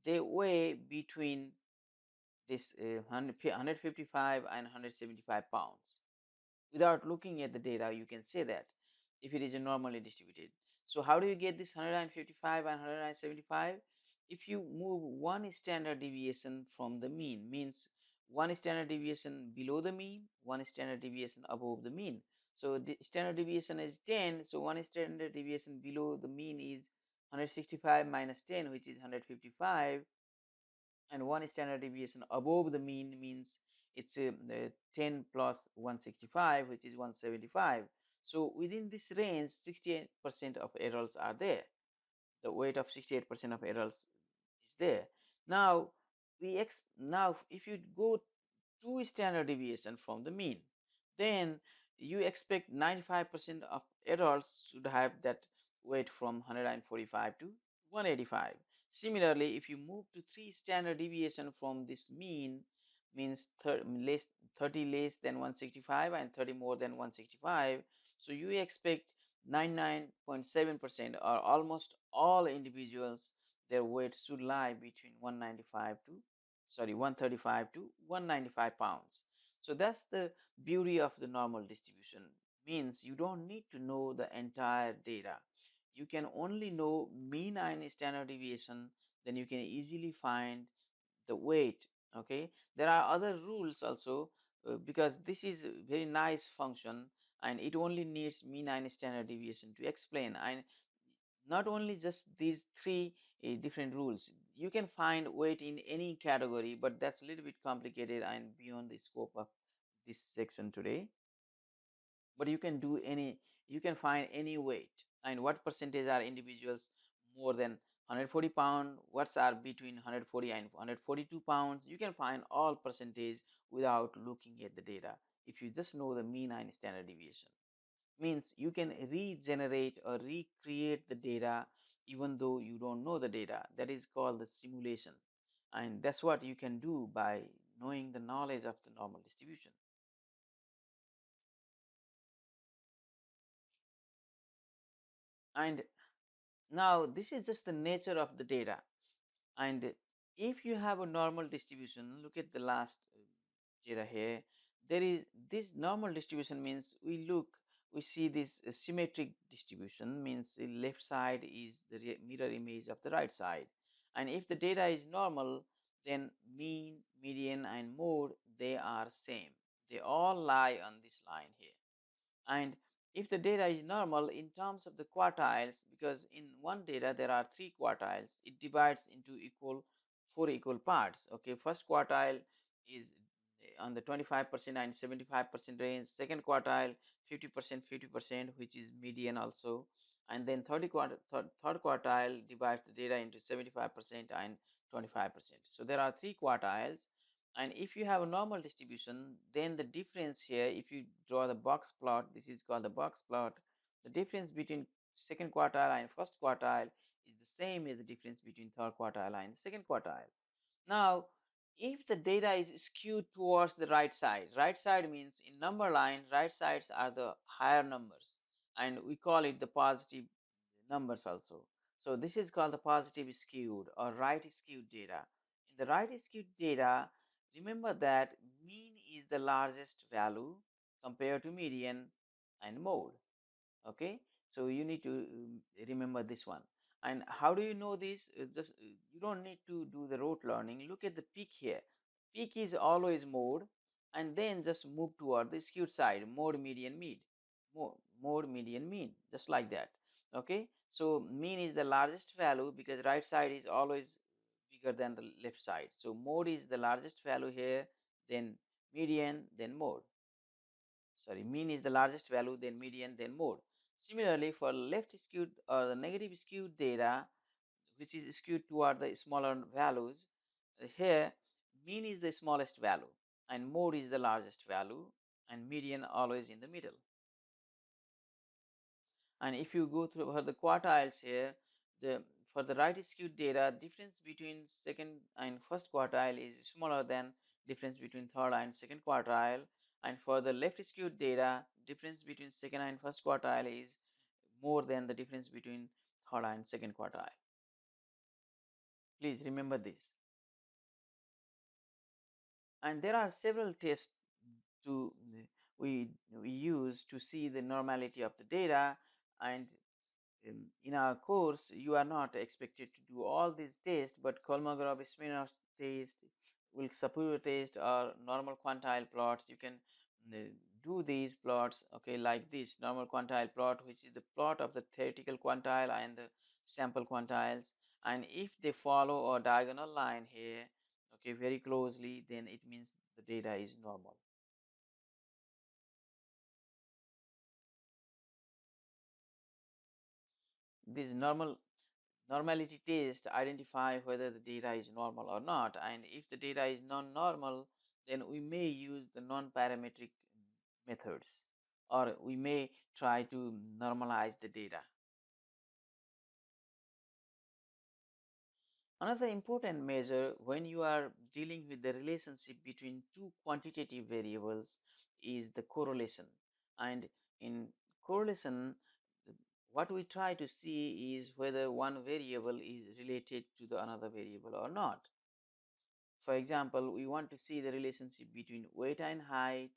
they weigh between this 155 and 175 pounds. Without looking at the data, you can say that if it is normally distributed. So how do you get this 155 and 175? If you move one standard deviation from the mean, means one standard deviation below the mean, one standard deviation above the mean. So the standard deviation is 10, so one standard deviation below the mean is 165 minus 10, which is 155, and one standard deviation above the mean means it's 10 plus 165, which is 175. So within this range, 68% of errors are there. The weight of 68% of errors is there. Now now if you go two standard deviation from the mean, then you expect 95% of adults should have that weight from 145 to 185. Similarly, if you move to three standard deviation from this mean, means 30 less than 165 and 30 more than 165, so you expect 99.7% or almost all individuals, their weight should lie between 135 to 195 pounds. So that's the beauty of the normal distribution. Means you don't need to know the entire data. You can only know mean and standard deviation, then you can easily find the weight. Okay, there are other rules also, because this is a very nice function and it only needs mean and standard deviation to explain. And not only just these three different rules, you can find weight in any category, but that's a little bit complicated and beyond the scope of this section today. But you can do any, you can find any weight, and what percentage are individuals more than 140 pound, what's are between 140 and 142 pounds. You can find all percentage without looking at the data if you just know the mean and standard deviation. Means you can regenerate or recreate the data even though you don't know the data. That is called the simulation, and that's what you can do by knowing the knowledge of the normal distribution. And now this is just the nature of the data. And if you have a normal distribution, look at the last data here. There is this normal distribution means we see this symmetric distribution, means the left side is the mirror image of the right side. And if the data is normal, then mean, median, and mode, they are same. They all lie on this line here. And if the data is normal in terms of the quartiles, because in one data there are three quartiles, it divides into four equal parts. Okay, first quartile is on the 25% and 75% range, second quartile 50%, 50%, which is median also, and then third quartile divides the data into 75% and 25%. So there are three quartiles, and if you have a normal distribution, then the difference here, if you draw the box plot, this is called the box plot, the difference between second quartile and first quartile is the same as the difference between third quartile and second quartile. Now, if the data is skewed towards the right side means in number line, right sides are the higher numbers, and we call it the positive numbers also. So this is called the positive skewed or right skewed data. In the right skewed data, remember that mean is the largest value compared to median and mode. Okay, so you need to remember this one. And how do you know this? Just you don't need to do the rote learning. Look at the peak here. Peak is always mode, and then just move toward the skewed side, mode, median, mode, median, mean, just like that. Okay, so mean is the largest value because right side is always bigger than the left side. So mode is the largest value here, then median, then mode. Sorry, mean is the largest value, then median, then mode. Similarly, for left skewed or the negative skewed data, which is skewed toward the smaller values, here mean is the smallest value and mode is the largest value and median always in the middle. And if you go through for the quartiles here, for the right skewed data, difference between second and first quartile is smaller than difference between third and second quartile. And for the left skewed data, difference between second and first quartile is more than the difference between third and second quartile. Please remember this. And there are several tests to we use to see the normality of the data, and in our course, you are not expected to do all these tests, but Kolmogorov-Smirnov test, Wilks-Shapiro test, or normal quantile plots. You can do these plots, okay, like this normal quantile plot, which is the plot of the theoretical quantile and the sample quantiles. And if they follow a diagonal line here, okay, very closely, then it means the data is normal. This normality test identify whether the data is normal or not, and if the data is non-normal, then we may use the non-parametric methods, or we may try to normalize the data. Another important measure when you are dealing with the relationship between two quantitative variables is the correlation. And in correlation, what we try to see is whether one variable is related to the another variable or not. For example, we want to see the relationship between weight and height,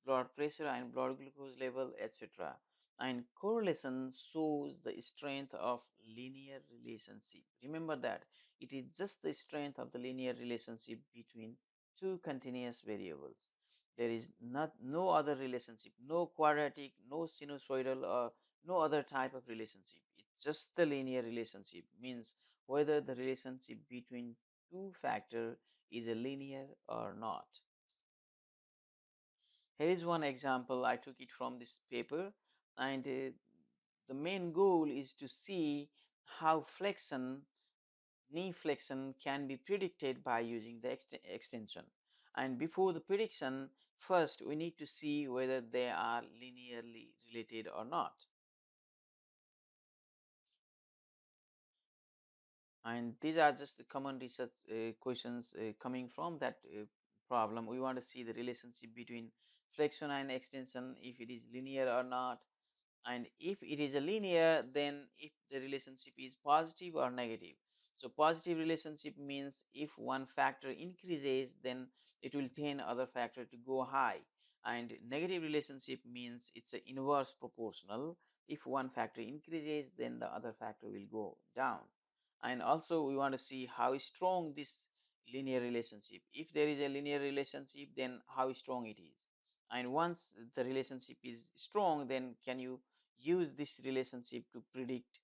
blood pressure and blood glucose level, etc. And correlation shows the strength of linear relationship. Remember that it is just the strength of the linear relationship between two continuous variables. There is no other relationship, no quadratic, no sinusoidal, or no other type of relationship. It's just the linear relationship, means whether the relationship between two factor is a linear or not. Here is one example. I took it from this paper, and the main goal is to see how knee flexion can be predicted by using the extension. And before the prediction, first we need to see whether they are linearly related or not. And these are just the common research questions coming from that problem. We want to see the relationship between flexion and extension, if it is linear or not, and if it is a linear, then if the relationship is positive or negative. So positive relationship means if one factor increases, then it will tend other factor to go high, and negative relationship means it's a inverse proportional. If one factor increases, then the other factor will go down. And also we want to see how strong this linear relationship. If there is a linear relationship, then how strong it is. And once the relationship is strong, then can you use this relationship to predict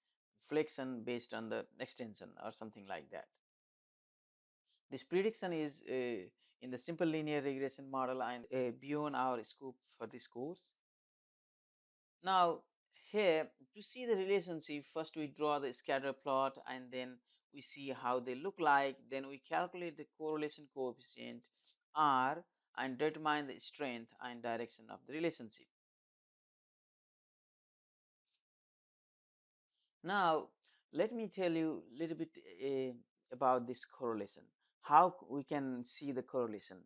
flexion based on the extension or something like that. This prediction is in the simple linear regression model and beyond our scope for this course. Now, here to see the relationship, first we draw the scatter plot and then we see how they look like. Then we calculate the correlation coefficient R and determine the strength and direction of the relationship. Now, let me tell you a little bit about this correlation, how we can see the correlation.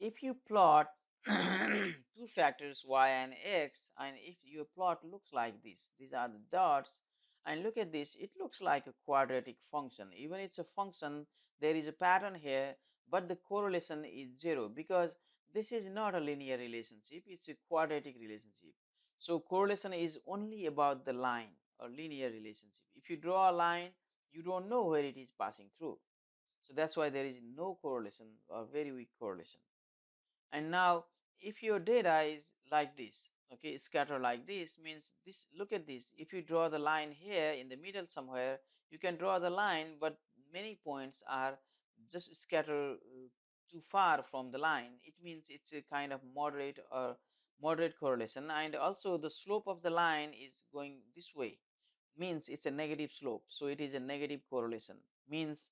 If you plot two factors y and x, and if your plot looks like this, these are the dots, and look at this, it looks like a quadratic function. Even it's a function, there is a pattern here, but the correlation is zero because this is not a linear relationship, it's a quadratic relationship. So correlation is only about the line or linear relationship. If you draw a line, you don't know where it is passing through. So that's why there is no correlation or very weak correlation. And now if your data is like this, okay, scatter like this, means this, look at this, if you draw the line here in the middle somewhere, you can draw the line, but many points are just scattered too far from the line. It means it's a kind of moderate correlation, and also the slope of the line is going this way, means it's a negative slope, so it is a negative correlation, means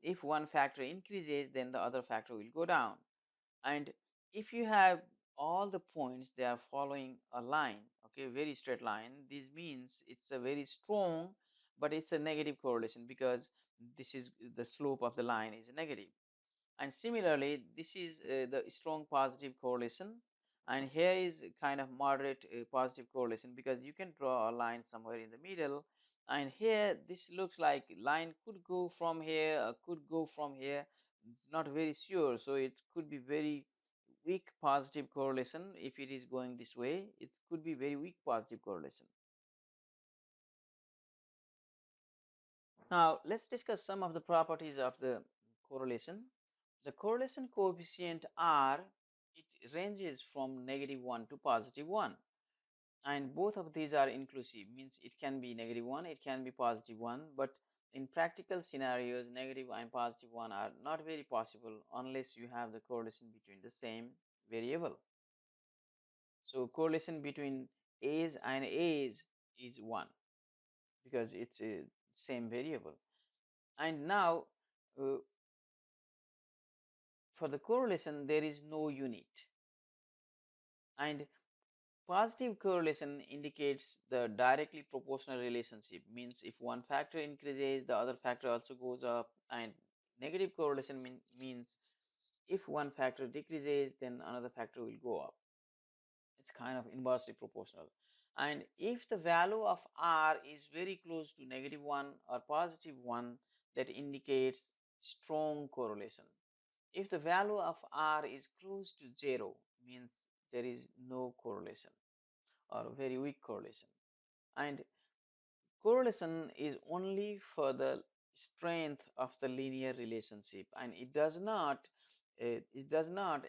if one factor increases, then the other factor will go down. And if you have all the points, they are following a line, okay, very straight line, this means it's a very strong, but it's a negative correlation because this is the slope of the line is negative. And similarly, this is the strong positive correlation, and here is kind of moderate positive correlation because you can draw a line somewhere in the middle. And here this looks like line could go from here or could go from here, it's not very sure, so it could be very weak positive correlation. If it is going this way, it could be very weak positive correlation. Now let's discuss some of the properties of the correlation. The correlation coefficient R, it ranges from -1 to +1, and both of these are inclusive, means it can be -1, it can be +1, but in practical scenarios, negative and +1 are not very possible unless you have the correlation between the same variable. So correlation between A's and A's is 1 because it's a same variable. And now uh, for the correlation, there is no unit, and positive correlation indicates the directly proportional relationship, means if one factor increases, the other factor also goes up, and negative correlation means if one factor decreases, then another factor will go up. It's kind of inversely proportional. And if the value of R is very close to -1 or +1, that indicates strong correlation. If the value of R is close to 0, means there is no correlation or very weak correlation. And correlation is only for the strength of the linear relationship, and it does not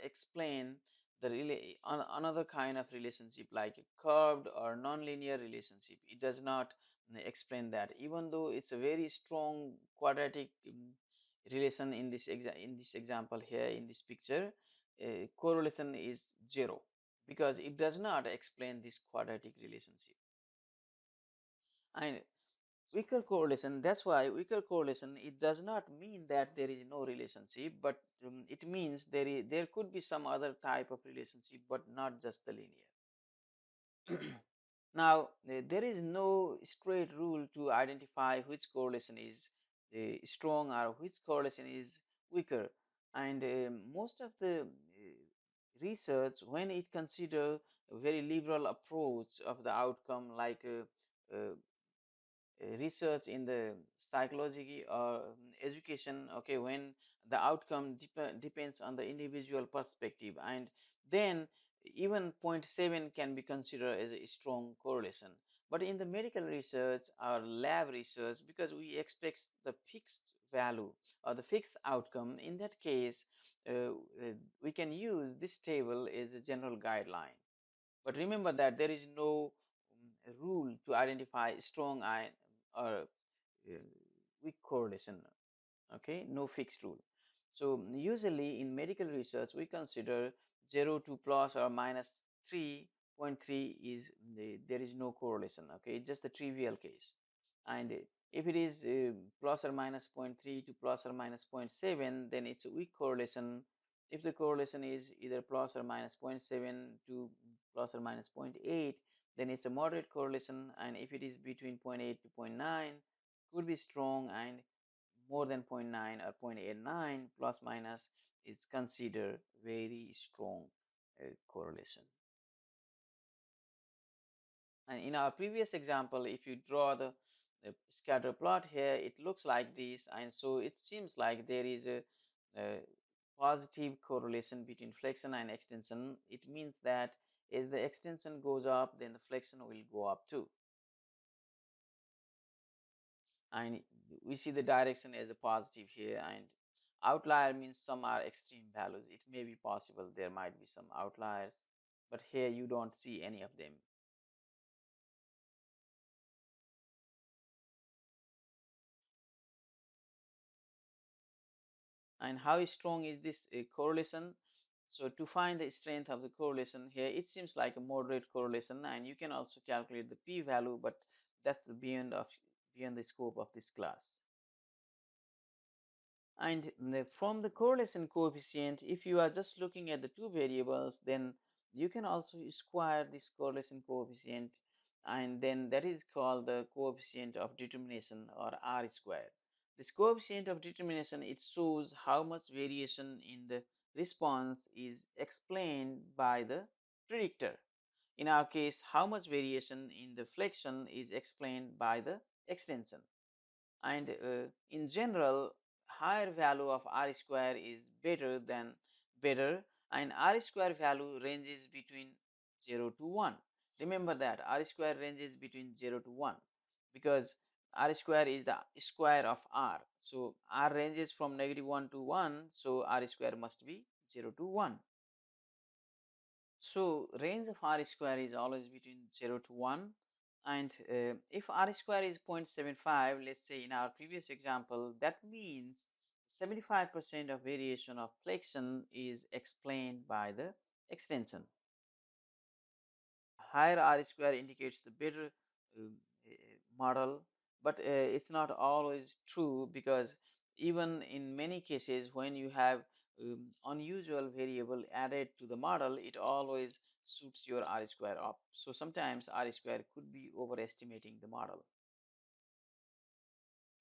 explain the another kind of relationship like a curved or nonlinear relationship. It does not explain that, even though it's a very strong quadratic relation in this example here in this picture. Correlation is 0 because it does not explain this quadratic relationship. And weaker correlation, that's why weaker correlation, it does not mean that there is no relationship, but it means there could be some other type of relationship, but not just the linear. Now there is no straight rule to identify which correlation is strong or which correlation is weaker. And most of the research, when it consider a very liberal approach of the outcome, like uh, research in the psychology or education, okay, when the outcome depends on the individual perspective, and then even zero point 0.7 can be considered as a strong correlation. But in the medical research or lab research, because we expect the fixed value or the fixed outcome, in that case, we can use this table as a general guideline. But remember that there is no rule to identify strong or uh, weak correlation. Okay, no fixed rule. So usually in medical research we consider 0 to plus or minus 3.3 is there is no correlation. Okay, it's just a trivial case. And if it is plus or minus zero point 0.3 to plus or minus zero point 0.7, then it's a weak correlation. If the correlation is either plus or minus zero point 0.7 to plus or minus zero point 0.8, then it's a moderate correlation. And if it is between zero point 0.8 to zero point 0.9, could be strong, and more than zero point 0.9 or 0.89 plus minus is considered very strong correlation. And in our previous example, if you draw the scatter plot here, it looks like this, and so it seems like there is a positive correlation between flexion and extension. It means that as the extension goes up, then the flexion will go up too. And we see the direction as a positive here, and outlier means some are extreme values. It may be possible there might be some outliers, but here you don't see any of them. And how strong is this correlation? So to find the strength of the correlation here, it seems like a moderate correlation, and you can also calculate the p-value, but that's the beyond the scope of this class. And from the correlation coefficient, if you are just looking at the two variables, then you can also square this correlation coefficient, and then that is called the coefficient of determination, or R square. This coefficient of determination, it shows how much variation in the response is explained by the predictor. In our case, how much variation in the flexion is explained by the extension. And in general, higher value of r square is better, and r square value ranges between 0 to 1. Remember that r square ranges between 0 to 1, because r square is the square of r. So r ranges from -1 to 1, so r square must be 0 to 1. So range of r square is always between 0 to 1, and if r square is 0.75, let's say in our previous example, that means 75% of variation of flexion is explained by the extension. Higher r square indicates the better model, but it's not always true, because even in many cases when you have unusual variable added to the model, it always suits your r square up. So sometimes r square could be overestimating the model.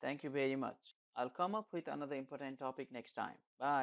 Thank you very much. I'll come up with another important topic next time. Bye.